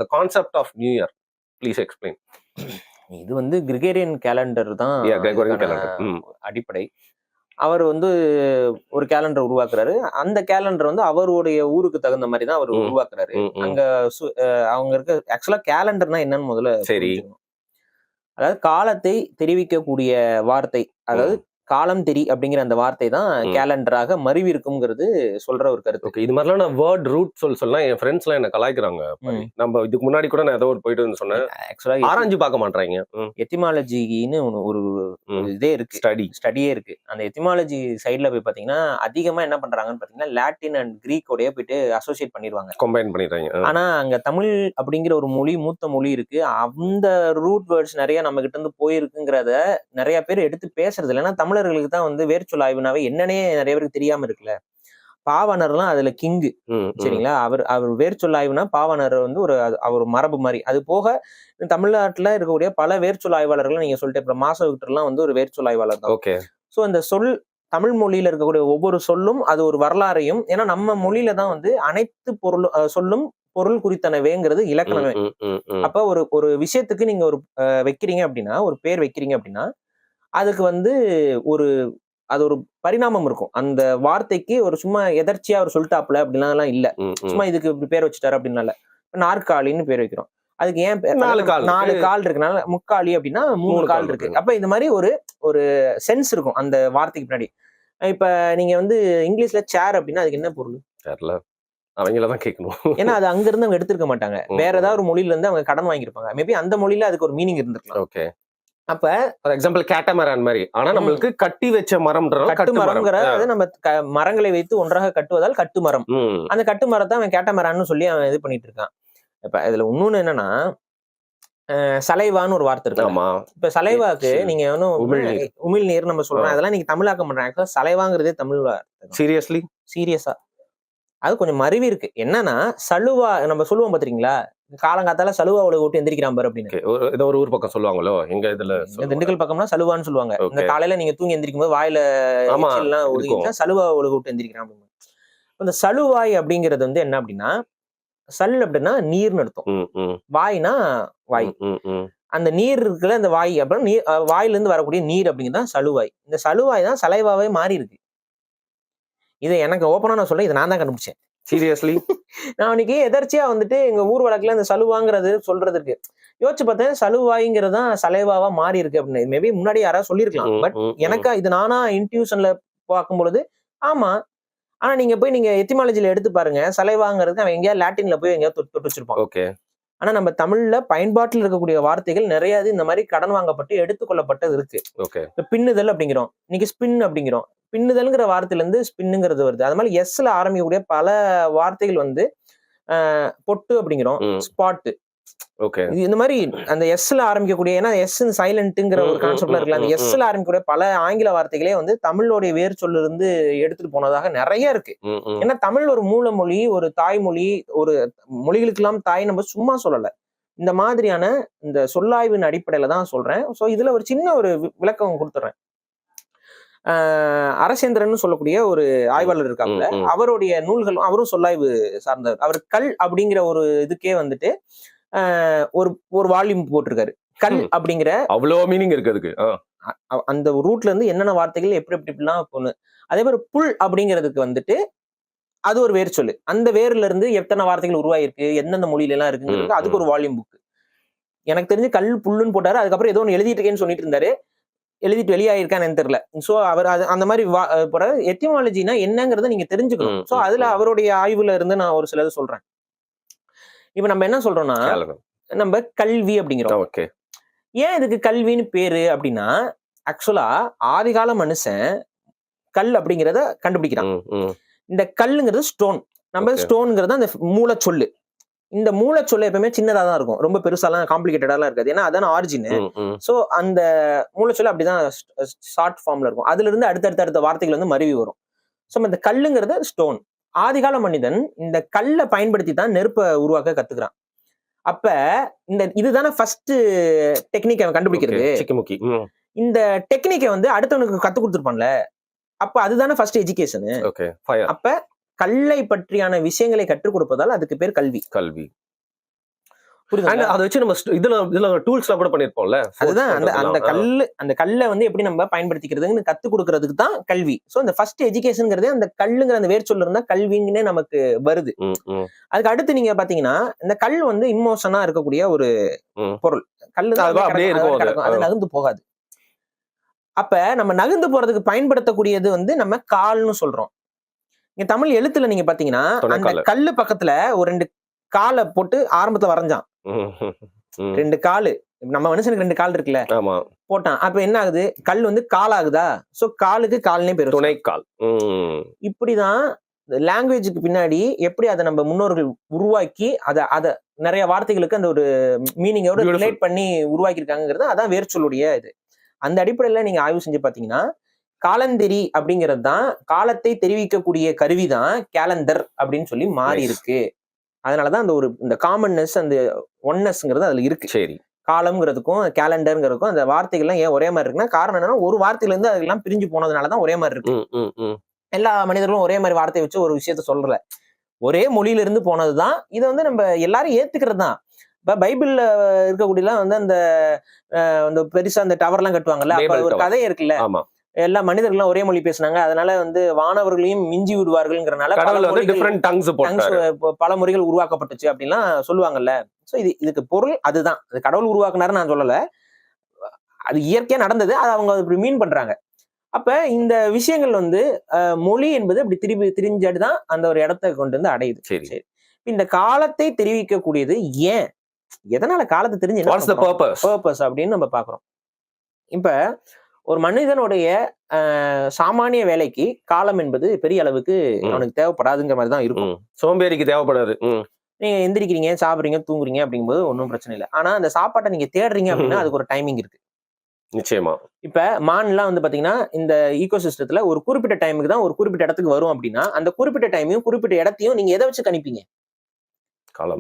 the concept of New Year. Please explain. இது வந்து கிரிகேரியன் calendar தான் Gregorian calendar. அடிப்படை. அவர் வந்து ஒரு கேலண்டர் உருவாக்குறாரு. அந்த கேலண்டர் வந்து அவருடைய ஊருக்கு தகுந்த மாதிரி தான் அவர் உருவாக்குறாரு. அங்க அவங்க இருக்க ஆக்சுவலா கேலண்டர்னா என்னன்னு முதல்ல புரிஞ்சுக்கணும். அதாவது காலத்தை தெரிவிக்கக்கூடிய வார்த்தை, அதாவது காலம் தெரி அப்படிங்கிற அந்த வார்த்தை தான் கேலண்டராக மருவி இருக்குங்கிறது சொல்ற ஒரு கருத்து. ஓகே, இது மாதிரிலாம் நான் வேர்ட் ரூட் சொல்லலாம் என் ஃப்ரெண்ட்ஸ் எல்லாம் என்ன கலாய்க்கிறாங்க. நம்ம இதுக்கு முன்னாடி கூட நான் ஏதோ ஒரு போயிட்டு சொன்னேன், ஆக்சுவலா ஆராய்ஞ்சு பார்க்க மாட்டாங்க. எத்திமாலஜின்னு ஒரு இதே இருக்கு, ஸ்டடியே இருக்கு. அந்த எத்திமாலஜி சைட்ல போய் பாத்தீங்கன்னா அதிகமா என்ன பண்றாங்கன்னு பாத்தீங்கன்னா லாட்டின் அண்ட் கிரீக் உடைய போயிட்டு அசோசியேட் பண்ணிடுவாங்க, கம்பைன் பண்ணிடுறாங்க. ஆனா அங்க தமிழ் அப்படிங்கிற ஒரு மொழி மூத்த மொழி இருக்கு, அந்த ரூட் வேர்ட்ஸ் நிறைய நம்ம கிட்ட இருந்து போயிருக்குங்கிறத நிறைய பேர் எடுத்து பேசுறது இல்லை. ஏன்னா தமிழர்களுக்கு தான் வந்து வேர்ச்சொல் ஆய்வுனாவே என்னன்னே நிறைய பேருக்கு தெரியாம இருக்குல்ல. பாவாணர்லாம் அதுல கிங்கு, சரிங்களா? அவர் வேர்ச்சொல் ஆய்வுனா பாவாணர் வந்து அவர் மரபு மாதிரி. அது போக தமிழ்நாட்டுல இருக்கக்கூடிய பல வேர்ச்சொல் ஆய்வாளர்கள் நீங்க சொல்லிட்டு அப்புறம் மாசவிக்டர்லாம் வந்து ஒரு வேர்ச்சொல் ஆய்வாளர் தான். ஓகே. ஸோ அந்த தமிழ் மொழியில இருக்கக்கூடிய ஒவ்வொரு சொல்லும் அது ஒரு வரலாறையும், ஏன்னா நம்ம மொழியில தான் வந்து அனைத்து சொல்லும் பொருள் குறித்தனவேங்கிறது இலக்கணமே. அப்ப ஒரு விஷயத்துக்கு நீங்க ஒரு வைக்கிறீங்க அப்படின்னா, ஒரு பேர் வைக்கிறீங்க அப்படின்னா அதுக்கு வந்து அது ஒரு பரிணாமம் இருக்கும். அந்த வார்த்தைக்கு ஒரு சும்மா எதர்ச்சியா அவர் சொல்லிட்டாப்ல அப்படின்லாம் இல்ல, சும்மா இதுக்கு இப்படி பேர் வச்சுட்டாரு அப்படின்னால. நாற்காலின்னு பேர் வைக்கிறோம், அதுக்கு ஏன் பேர்? 4 கால் இருக்குனால முக்காலி அப்படின்னா 3 கால் இருக்கு. அப்ப இந்த மாதிரி ஒரு சென்ஸ் இருக்கும் அந்த வார்த்தைக்கு பின்னாடி. இப்ப நீங்க வந்து இங்கிலீஷ்ல சேர் அப்படின்னா அதுக்கு என்ன பொருள்? அவங்களதான் கேட்கணும். ஏன்னா அது அங்க இருந்து அவங்க எடுத்திருக்க மாட்டாங்க, வேற ஏதாவது ஒரு மொழியில இருந்து அவங்க கடன் வாங்கியிருப்பாங்க. மேபி அந்த மொழியில அதுக்கு ஒரு மீனிங் இருந்திருக்கலாம். ஓகே. அப்ப ஃபார் எக்ஸாம்பிள் கேட்டமரான் மாதிரி, ஆனா நம்மளுக்கு கட்டி வச்ச மரம்ன்றது கட்டுமரம்ங்கிறது நம்ம மரங்களை வைத்து ஒன்றாக கட்டுவதால் கட்டுமரம். அந்த கட்டுமரத்தை அவன் கேட்டமரான்னு சொல்லி அவன் இது பண்ணிட்டு இருக்கான். இப்ப இதுல இன்னொன்னு என்னன்னா, சலைவான்னு ஒரு வார்த்தை இருக்கு. இப்ப சலைவாக்கு நீங்க உமிழ்நீர் நம்ம சொல்றோம், அதெல்லாம் நீங்க தமிழாக்கம் பண்றாங்க. சலைவாங்கிறதே தமிழ் வார்த்தை. சீரியஸா அது கொஞ்சம் மருவி இருக்கு. என்னன்னா சலுவா நம்ம சொல்லுவோம் பாத்தீங்களா, காலங்காத்தால சலுவா உலக விட்டு எந்திரிக்கிறான் பாரு அப்படின்னு. ஏதோ ஒரு ஊர் பக்கம் சொல்லுவாங்களோ, எங்க இதுல திண்டுக்கல் பக்கம்னா சலுவான்னு சொல்லுவாங்க. இந்த காலையில நீங்க தூங்கி எந்திரிக்கும் போது வாயில எல்லாம் ஒதுக்கிட்டா சலுவா உலக விட்டு எந்திரிக்கிறான் அப்படின்னு. இந்த சலுவாய் அப்படிங்கிறது வந்து என்ன அப்படின்னா, சல் அப்படின்னா நீர்னு அர்த்தம், வாய்னா வாய். அந்த நீர் இருக்குல்ல, அந்த வாய் அப்படின்னா வாயில இருந்து வரக்கூடிய நீர் அப்படிங்கிறது சலுவாய். இந்த சலுவாய் தான் சலைவாவே மாறி இருக்கு. இதை எனக்கு ஓப்பனா நான் சொல்ல, இதை நான் தான் கண்டுபிடிச்சேன். சீரியஸ்லி நான் அன்னைக்கு எதர்ச்சியா வந்துட்டு எங்க ஊர் வழக்குல இந்த சலுவாங்கிறது சொல்றதுக்கு யோசிச்சு பார்த்தேன், சலுவாய்ங்கிறது தான் சலைவாவா மாறி இருக்கு அப்படின்னு. மேபி முன்னாடி யாராவது சொல்லியிருக்கலாம், பட் எனக்கு இது நானா இன்ட்யூஷன்ல பார்க்கும் பொழுது ஆமா. ஆனா நீங்க எத்திமாலஜில எடுத்து பாருங்க, சலைவாங்கிறது அவன் எங்கேயா லாட்டின்ல போய் எங்கேயாவது தொட்டு வச்சிருப்பான். ஓகே. ஆனா நம்ம தமிழ்ல பயன்பாட்டில் இருக்கக்கூடிய வார்த்தைகள் நிறைய இந்த மாதிரி கடன் வாங்கப்பட்டு எடுத்துக்கொள்ளப்பட்டது இருக்கு. இப்ப பின்னுதல் அப்படிங்கிறோம், இன்னைக்கு ஸ்பின் அப்படிங்கிறோம். பின்னுதல்ங்கிற வார்த்தையில இருந்து ஸ்பின்னுங்கிறது வருது. அது மாதிரி எஸ்ல ஆரம்பிக்கக்கூடிய பல வார்த்தைகள் வந்து பொட்டு அப்படிங்கிறோம், ஸ்பாட்டு. ஓகே. இந்த மாதிரி அந்த எஸ்ல ஆரம்பிக்கக்கூடிய, ஏன்னா எஸ் சைலண்ட்ங்கிற ஒரு கான்செப்ட்ல இருக்குல்ல, அந்த எஸ்ல ஆரம்பிக்கக்கூடிய பல ஆங்கில வார்த்தைகளே வந்து தமிழோடைய வேர் சொல்ல இருந்து எடுத்துட்டு போனதாக நிறைய இருக்கு. ஏன்னா தமிழ் ஒரு மூல மொழி, ஒரு தாய்மொழி, ஒரு மொழிகளுக்கெல்லாம் தாய் நம்ம சும்மா சொல்லல. இந்த மாதிரியான இந்த சொல்லாய்வின் அடிப்படையில தான் சொல்றேன். ஸோ இதுல ஒரு சின்ன ஒரு விளக்கம் கொடுத்துறேன். அரசேந்திரன் சொல்லக்கூடிய ஒரு ஆய்வாளர் இருக்காங்க, அவருடைய நூல்களும் அவரும் சொல்லாய்வு சார்ந்தவர். அவர் கல் அப்படிங்கிற ஒரு இதுக்கே வந்துட்டு ஒரு வால்யூம் போட்டிருக்காரு. கல் அப்படிங்கிற அவ்வளவு மீனிங் இருக்கு அதுக்கு. அந்த ரூட்ல இருந்து என்னென்ன வார்த்தைகள் எப்படிலாம் பொண்ணு. அதே மாதிரி புல் அப்படிங்கிறதுக்கு வந்துட்டு அது ஒரு வேர் சொல்லு. அந்த வேர்ல இருந்து எத்தனை வார்த்தைகள் உருவாயிருக்கு, எந்தெந்த மொழியில எல்லாம் இருக்குங்கிறது அதுக்கு ஒரு வால்யூம் புக். எனக்கு தெரிஞ்சு கல் புல்லுன்னு போட்டாரு. அதுக்கப்புறம் ஏதோ ஒன்று எழுதிட்டு இருக்கேன்னு சொல்லிட்டு இருந்தாரு, எழுதிட்டு வெளியாயிருக்கான்னு தெரியல. ஸோ அவர் அந்த மாதிரி எத்திமாலஜினா என்னங்கிறத நீங்க தெரிஞ்சுக்கணும். ஸோ அதுல அவருடைய ஆய்வுல இருந்து நான் ஒரு சிலது சொல்றேன். இப்ப நம்ம என்ன சொல்றோம்னா, நம்ம கல்வி அப்படிங்கிறோம். ஏன் இதுக்கு கல்வின்னு பேரு அப்படின்னா, ஆக்சுவலா ஆதிகால மனுஷன் கல் அப்படிங்கிறத கண்டுபிடிக்கிறான். இந்த கல்லுங்கிறது ஸ்டோன். நம்ம ஸ்டோன்ங்கிறது அந்த மூல சொல்லு. இந்த மூலச்சொல்ல எப்பவுமே சின்னதா தான் இருக்கும், ரொம்ப பெருசாலாம் காம்ப்ளிகேட்டடாலாம் இருக்காது. ஏன்னா அதான ஆரிஜின். சோ அந்த மூலச்சொல்ல அப்படிதான் ஷார்ட் ஃபார்ம்ல இருக்கும். அதுல இருந்து அடுத்த வார்த்தைகள் வந்து மருவி வரும். சோ இந்த கல்லுங்கிறது ஸ்டோன். ஆதிகால மனிதன் இந்த கல்லை பயன்படுத்தி தான் நெருப்பை உருவாக்க கத்துக்கிறான். அப்ப இதுதானே ஃபர்ஸ்ட் டெக்னிக் அவன் கண்டுபிடிக்கிறது. இந்த டெக்னிக்கை வந்து அடுத்தவனுக்கு கத்து கொடுத்துருப்பான்ல, அப்ப அதுதானே ஃபர்ஸ்ட் எஜுகேஷன். அப்ப கல்லை பற்றியான விஷயங்களை கற்றுக் கொடுப்பதால் அதுக்கு பேர் கல்வி. புரியுது. அதை வச்சு நம்ம இதுல டூல்ஸ் எல்லாம் கூட பண்ணிருப்போம்ல. அதுதான் அந்த கல்லை வந்து எப்படி நம்ம பயன்படுத்திக்கிறதுன்னு கத்து கொடுக்கறதுக்கு தான் கல்வி. சோ இந்த ஃபர்ஸ்ட் எஜுகேஷன்ங்கிறதே அந்த கல்லுங்கிற அந்த வேர் சொல்ல இருந்தா கல்விங்கன்னே நமக்கு வருது. அதுக்கு அடுத்து நீங்க பாத்தீங்கன்னா இந்த கல் வந்து இன்மோஷனா இருக்கக்கூடிய ஒரு பொருள். கல்லு அது நகர்ந்து போகாது. அப்ப நம்ம நகர்ந்து போறதுக்கு பயன்படுத்தக்கூடியது வந்து நம்ம கால்னு சொல்றோம். இங்க தமிழ் எழுத்துல நீங்க பாத்தீங்கன்னா அந்த கல்லு பக்கத்துல ஒரு 2 காலை போட்டு ஆரம்பத்துல வரைஞ்சான். 2 காலு, நம்ம மனுஷனுக்கு 2 கால் இருக்குல்ல, போட்டான். அப்ப என்ன ஆகுது, கல் வந்து கால் ஆகுதா? சோ காலுக்கு கால்னே பேரு, துணை கால். இப்படிதான் லாங்குவேஜுக்கு பின்னாடி எப்படி அதை நம்ம முன்னோர்கள் உருவாக்கி அத நிறைய வார்த்தைகளுக்கு அந்த ஒரு மீனிங்கோட ரிலேட் பண்ணி உருவாக்கி இருக்காங்கிறது அதான் வேர்ச்சொல்லுடைய இது. அந்த அடிப்படையில நீங்க ஆய்வு செஞ்சு பாத்தீங்கன்னா காலந்தெரி அப்படிங்கிறது தான் காலத்தை தெரிவிக்கக்கூடிய கருவிதான் கேலண்டர் அப்படின்னு சொல்லி மாறி இருக்கு. அதனாலதான் அந்த ஒரு இந்த காமன்னஸ் அந்த ஒன்னஸ்ங்கிறது அதுல இருக்கு. சரி, காலம்ங்கிறதுக்கும் கேலண்டர்ங்கிறதுக்கும் அந்த வார்த்தைகள்லாம் ஏன் ஒரே மாதிரி இருக்குன்னா காரணம் என்னன்னா ஒரு வார்த்தையில இருந்து அதெல்லாம் பிரிஞ்சு போனதுனாலதான் ஒரே மாதிரி இருக்கு. எல்லா மனிதர்களும் ஒரே மாதிரி வார்த்தையை வச்சு ஒரு விஷயத்த சொல்றல, ஒரே மொழியில இருந்து போனதுதான். இதை வந்து நம்ம எல்லாரும் ஏத்துக்கிறது தான். இப்ப பைபிள்ல இருக்கக்கூடியலாம் வந்து அந்த பெருசா அந்த டவர் எல்லாம் கட்டுவாங்கல்ல, அப்ப ஒரு கதை இருக்குல்ல, எல்லா மனிதர்களும் ஒரே மொழி பேசினாங்க, அதனால வந்து வானவர்களையும் மிஞ்சி விடுவார்கள்ங்கிறனால பல முறைகள் உருவாக்கப்பட்டுச்சு அப்படின்லாம் சொல்லுவாங்கல்ல. சோ இதுக்கு பொருள் அதுதான். அது கடவுள் உருவாக்குனாரு நான் சொல்லல, அது இயற்கையா நடந்தது, அது அவங்க இப்படி மீன் பண்றாங்க. அப்ப இந்த விஷயங்கள் வந்து மொழி என்பது அப்படி திரிஞ்சாடுதான் அந்த ஒரு இடத்தை கொண்டு வந்து அடையுது. சரி, இந்த காலத்தை தெரிவிக்கக்கூடியது ஏன், எதனால காலத்தை தெரிஞ்சு பர்பஸ் அப்படின்னு நம்ம பாக்குறோம். இப்ப ஒரு மனிதனுடைய சாமானிய வேலைக்கு காலம் என்பது பெரிய அளவுக்கு அவனுக்கு தேவைப்படாதுங்கிற மாதிரி தான் இருக்கும். சோம்பேறிக்கு தேவைப்படாது. நீங்க எந்திரிக்கிறீங்க, சாப்பிடுறீங்க, தூங்குறீங்க அப்படிங்கும்போது ஒன்றும் பிரச்சனை இல்லை. ஆனா அந்த சாப்பாட்டை நீங்க தேடுறீங்க அப்படின்னா அதுக்கு ஒரு டைமிங் இருக்கு. நிச்சயமா. இப்ப மான்லாம் வந்து பாத்தீங்கன்னா இந்த ஈகோசிஸ்டத்துல ஒரு குறிப்பிட்ட டைமுக்கு தான் ஒரு குறிப்பிட்ட இடத்துக்கு வரும் அப்படின்னா அந்த குறிப்பிட்ட டைமையும் குறிப்பிட்ட இடத்தையும் நீங்க எதை வச்சு கணிப்பீங்க?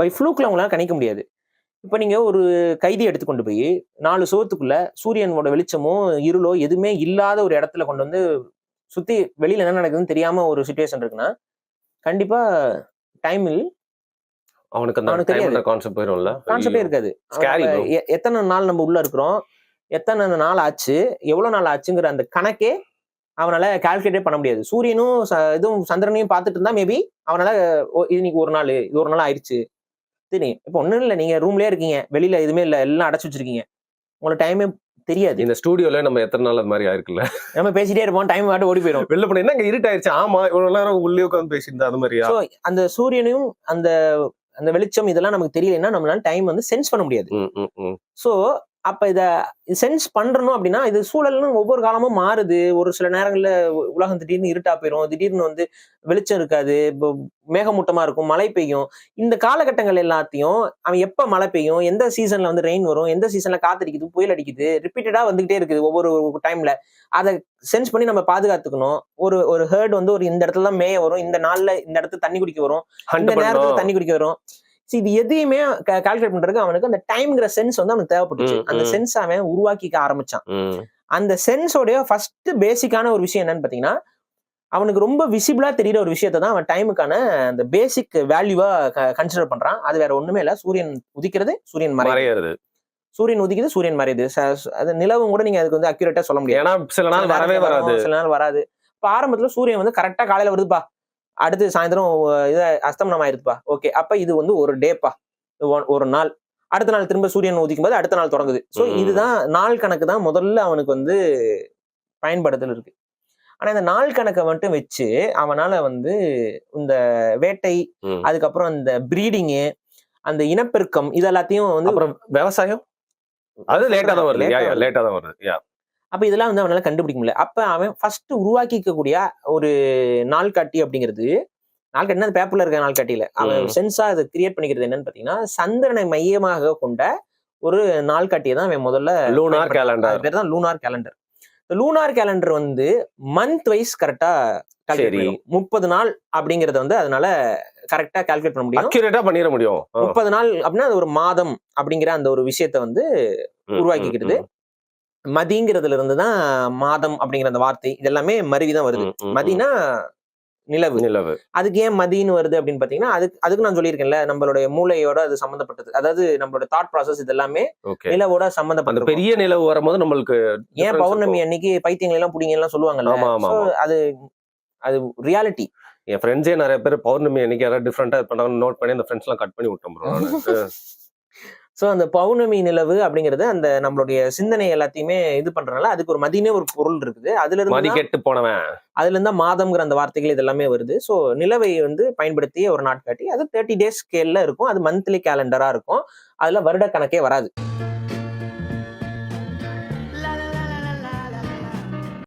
பை ஃப்ளூக்ல உங்களால கணிக்க முடியாது. இப்ப நீங்க ஒரு கைதி எடுத்து கொண்டு போய் 4 சுவத்துக்குள்ள சூரியனோட வெளிச்சமோ இருளோ எதுவுமே இல்லாத ஒரு இடத்துல கொண்டு வந்து சுத்தி வெளியில என்ன நடக்குதுன்னு தெரியாம ஒரு சிச்சுவேஷன் இருக்குன்னா கண்டிப்பா டைமில் அவனுக்கு தெரியாது, கான்செப்டே இருக்காது. எத்தனை நாள் நம்ம உள்ள இருக்கிறோம், எத்தனை நாள் ஆச்சு, எவ்வளவு நாள் ஆச்சுங்கிற அந்த கணக்கே அவனால கால்குலேட்டே பண்ண முடியாது. சூரியனும் இதுவும் சந்திரனையும் பார்த்துட்டு இருந்தா மேபி அவனால இன்னைக்கு ஒரு நாள், இது ஒரு நாள் ஆயிடுச்சு தெரியும். இப்ப ஒண்ணும் இல்ல, நீங்க ரூம்லயே இருக்கீங்க, வெளியில எதுவுமே இல்ல, எல்லாம் அடைச்சு வச்சிருக்கீங்க, உங்களுக்கு டைமே தெரியாது. இந்த ஸ்டுடியோல நம்ம எத்தனை நாள் அது மாதிரி ஆயிருக்குல்ல, நம்ம பேசிட்டே இருப்போம், டைம் வாட்டு ஓடி போயிடும். வெளில போனா என்ன இருட்டாயிருச்சு, ஆமா இவ்வளவு நேரம் உள்ளே உட்காந்து பேசிட்டு அது மாதிரியா. அந்த சூரியனையும் அந்த அந்த வெளிச்சம் இதெல்லாம் நமக்கு தெரியலன்னா நம்மளால டைம் வந்து சென்ஸ் பண்ண முடியாது. சோ அப்ப இத சென்ஸ் பண்றணும் அப்படின்னா இது சூழல்னு ஒவ்வொரு காலமும் மாறுது. ஒரு சில நேரங்கள்ல உலகம் திடீர்னு இருட்டா போயிடும், திடீர்னு வந்து வெளிச்சம் இருக்காது, மேகமூட்டமா இருக்கும், மழை பெய்யும். இந்த காலகட்டங்கள் எல்லாத்தையும் அவன் எப்ப மழை பெய்யும், எந்த சீசன்ல வந்து ரெயின் வரும், எந்த சீசன்ல காத்தடிக்குது, புயல் அடிக்குது, ரிப்பீட்டடா வந்துகிட்டே இருக்குது ஒவ்வொரு டைம்ல. அதை சென்ஸ் பண்ணி நம்ம பாதுகாத்துக்கணும். ஒரு ஹெர்ட் வந்து ஒரு இந்த இடத்துல தான் மேய வரும், இந்த நாள்ல இந்த இடத்துல தண்ணி குடிக்க வரும், இந்த நேரத்துல தண்ணி குடிக்க வரும். இது எதையுமே கால்குலேட் பண்றதுக்கு அவனுக்கு அந்த டைம்ங்கிற சென்ஸ் வந்து அவனுக்கு தேவைப்பட்டுச்சு. அந்த சென்ஸ் அவன் உருவாக்கிக்க ஆரம்பிச்சான். அந்த சென்ஸோடைய ஃபர்ஸ்ட் பேசிக்கான ஒரு விஷயம் என்னன்னு பாத்தீங்கன்னா அவனுக்கு ரொம்ப விசிபிளா தெரியுற ஒரு விஷயத்தை தான் அவன் டைமுக்கான அந்த பேசிக் வேல்யூவா கன்சிடர் பண்றான். அது வேற ஒண்ணுமே இல்ல, சூரியன் உதிக்கிறது, சூரியன் மறையிறது, சூரியன் உதிக்குது, சூரியன் மறையுது. அது நிலவும் கூட நீங்க அதுக்கு வந்து அக்யூரேட்டா சொல்ல முடியாது, ஏன்னா சில நாள் வரவே வராது, சில நாள் வராது. இப்ப ஆரம்பத்துல சூரியன் வந்து கரெக்டா காலையில வருதுப்பா, அடுத்து சாயந்தரம் இது அஸ்தமனம் ஆயிருதுப்பா, ஓகே, அப்ப இது வந்து ஒரு டேப்பா, ஒரு நாள். அடுத்த நாள் திரும்ப சூரியன் உதிக்கும் போது அடுத்த நாள் தொடங்குது. சோ இதுதான் நாள் கணக்கு தான் முதல்ல அவனுக்கு வந்து பயன்படுத்தல் இருக்கு. ஆனா இந்த நாள் கணக்கை மட்டும் வச்சு அவனால வந்து இந்த வேட்டை, அதுக்கப்புறம் இந்த பிரீடிங்கு, அந்த இனப்பெருக்கம், இது எல்லாத்தையும் வந்து அப்புறம் விவசாயம் அது லேட்டா தான் வருது. அப்ப இதெல்லாம் வந்து அவனால கண்டுபிடிக்க முடியல. அப்ப அவன் ஃபர்ஸ்ட் உருவாக்கிக்கக்கூடிய ஒரு நாள்காட்டி அப்படிங்கிறது, நாள்காட்டினா அந்த பேப்பர்ல இருக்க நாள்காட்டியில அவன் சென்ஸா அதை கிரியேட் பண்ணிக்கிறது என்னன்னு பாத்தீங்கன்னா சந்திரனை மையமாக கொண்ட ஒரு நாள்காட்டியை தான் அவன் முதல்ல லூனார் கேலண்டர், பேர் தான் லூனார் கேலண்டர். லூனார் கேலண்டர் வந்து மந்த் வைஸ் கரெக்டா 30 நாள் அப்படிங்கறத வந்து அதனால கரெக்டா கால்குலேட் பண்ண முடியும், அக்யூரேட்டா பண்ணிட முடியும். 30 நாள் அப்படின்னா அது ஒரு மாதம் அப்படிங்கிற அந்த ஒரு விஷயத்த வந்து உருவாக்கிக்கிறது. மதிங்கிறதுல இருந்துதான் மாதம் அப்படிங்கிற அந்த வார்த்தை இது எல்லாமே மருவிதான் வருது. மதினா நிலவு. அதுக்கு ஏன் மதின்னு வருது அப்படின்னு பாத்தீங்கன்னா, அதுக்கு நான் சொல்லியிருக்கேன்ல, நம்மளுடைய மூளையோட அது சம்பந்தப்பட்டது. அதாவது நம்மளோட தாட் ப்ராசஸ் இதெல்லாமே நிலவோட சம்பந்தப்பட்ட பெரிய நிலவு வரும்போது நம்மளுக்கு ஏன் பௌர்ணமி அன்னைக்கு பைத்தியங்கள் எல்லாம் புடிங்க எல்லாம் சொல்லுவாங்கல்ல, அது ரியாலிட்டி. என் ஃப்ரெண்ட்ஸே நிறைய பேர் பௌர்ணமி அன்னைக்கு யாராவது டிஃப்ரெண்டா பண்ணாங்கன்னு நோட் பண்ணி அந்த ஃப்ரெண்ட்ஸ் எல்லாம் கட் பண்ணி விட்டோம் ப்ரோ. சோ அந்த பௌர்ணமி நிலவு அப்படிங்கிறது அந்த நம்மளுடைய சிந்தனை எல்லாத்தையுமே இது பண்றதுனால அதுக்கு ஒரு மதினே ஒரு பொருள் இருக்குது. அதுல இருந்து கெட்டு போனவன், அதுல இருந்தா மாதம்ங்கிற அந்த வார்த்தைகள் இதெல்லாமே வருது. சோ நிலவை பயன்படுத்தி ஒரு நாட்காட்டி அது 30 days ஸ்கேல்ல இருக்கும். அது மந்த்லி கேலண்டரா இருக்கும். அதுல வருட கணக்கே வராது.